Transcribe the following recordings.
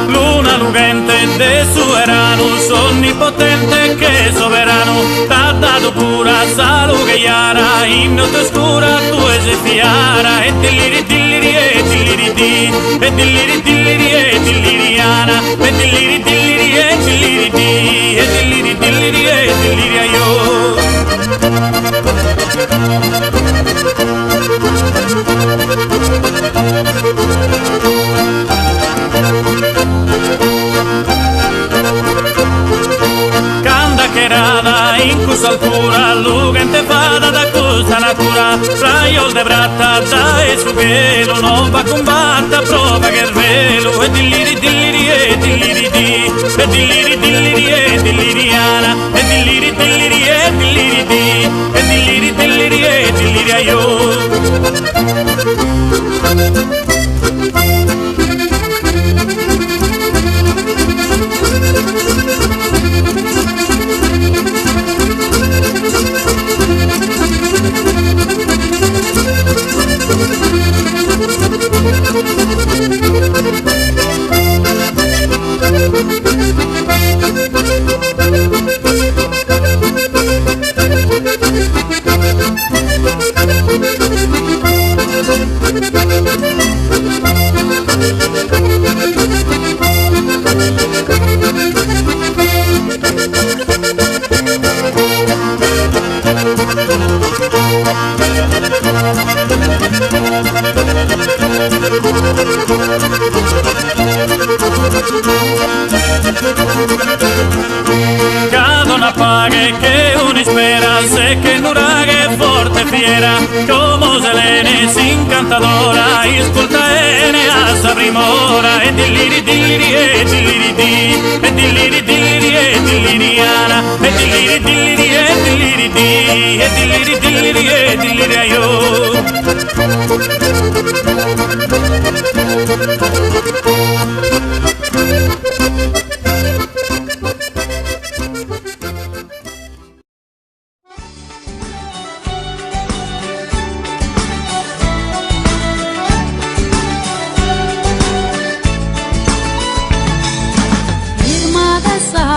Luna lucente de sovrano, onnipotente che sovrano, t'ha dato pura salute chiara, in notte scura tu sei fiara, e dilliri dilliri e dilliri di, e dilliri dilliri e dilliriana, e dilliri dilliri e dilliri di, e dilliri dilliri e dilliri io. Canta che rada in questa altura, lucente fada da questa natura, fra io de bratta da e su velo, non va combatta prova che il velo, e dilliri dilliri e dilliri di, e dilliri dilliri e dilliriana, e dilliri dilliri e dilliri di, e dilliri dilliri e dilliri io. Cadono a paghe che una speranza e che nuraghe forte fiera, come Selene si incantadora, ascolta ene a sa primora, e dilliri dilliri e dilliri di, e dilliri dilliri e dilliriana, e dilliri dilliri e dilliri di, e dilliri dilliri e dilliri io.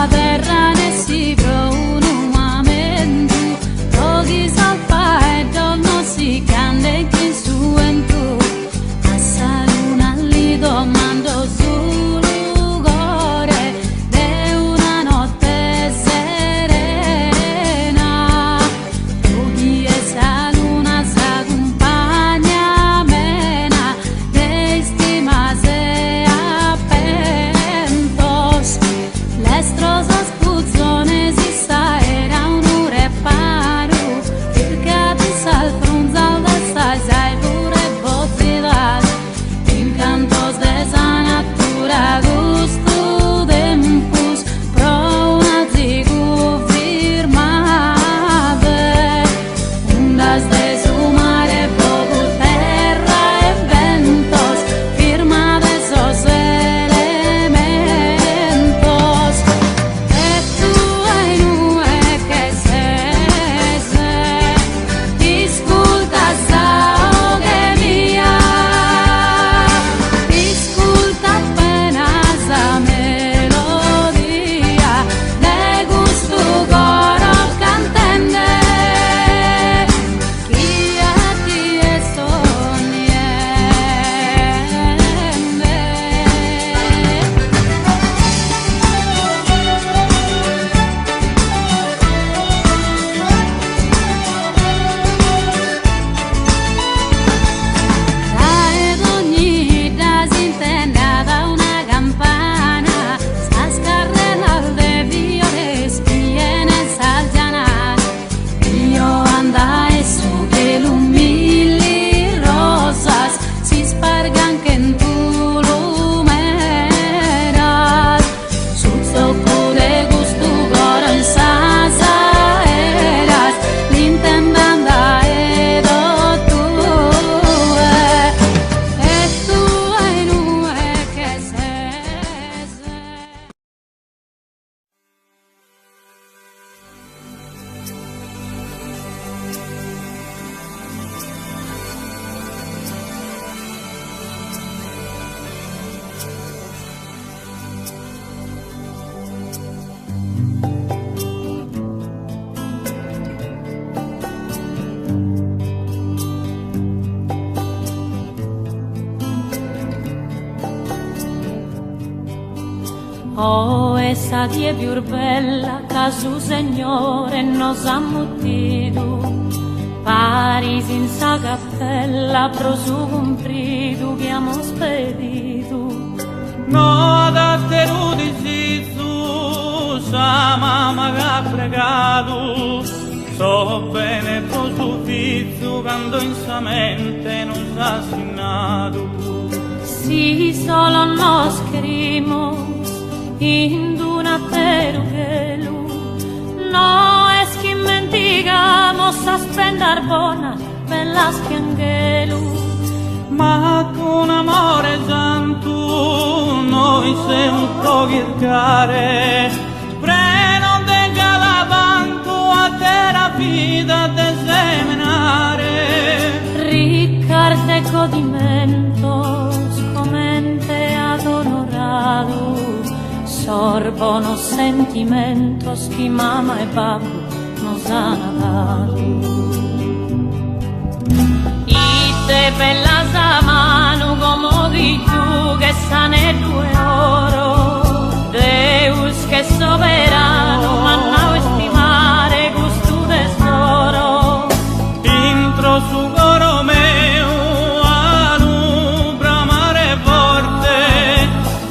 Terra ne si un amento, pochi salpa e non si cande che su en tu, assai un alli domando su. Oh, essa die più bella che su Signore nos ha muttido. Paris in sa cappella, pro su comprido che amo spedito. No, da te rudisi su, sa mamma che ha pregato. So bene pro su fizzo, quando in sa mente non s'ha signato. Si solo nos querimos, in una peruquelu. No es que mendigamos a spendar bonas, bellas que angelu. Ma con amore santo noi siamo proghircare. Preno de galavanto a te la vita de seminare. Ricarte godimentos, comente ad honorado. Sorbono sentimentos que mamá y papu nos han dado. Y te pelas a mano como guillu que sane due oro. Deus que es soberano, mannao estimare gusto tesoro. Intro su coro meu a lubra mare forte,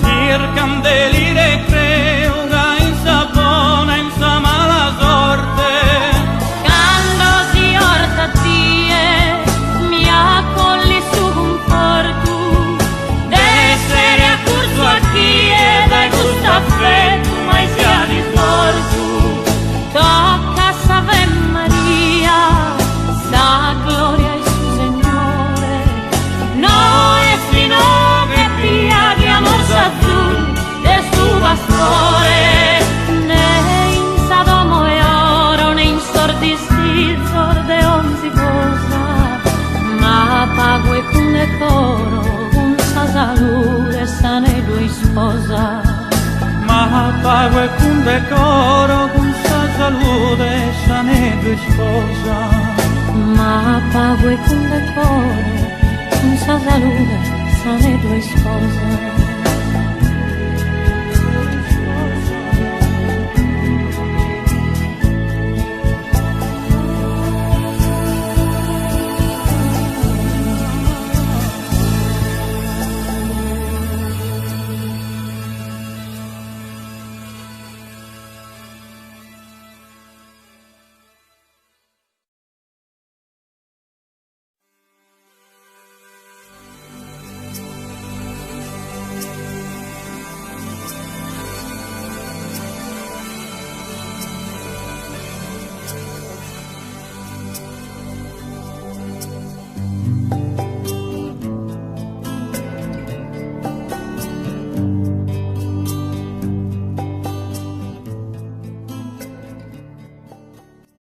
ir candelire creo che in sapona in sa mala sorte. Quando si orta tie, mi accolli su conforto, d'essere a curso a chi e dai gusto affetto, mai sia di porto. Tocca s'Ave Maria, sa gloria e su Signore. No es fino che pia che amor sa tu, de su pastore. Ne in Sadomo e oro, ne in sordi stizzor de onzi cosa. Ma pago e con decoro, con sa salute, sa ne due sposa. Ma pago e con decoro, con sa salute, sa ne due sposa. Ma pago e con decoro, con sa salute, sa ne due sposa.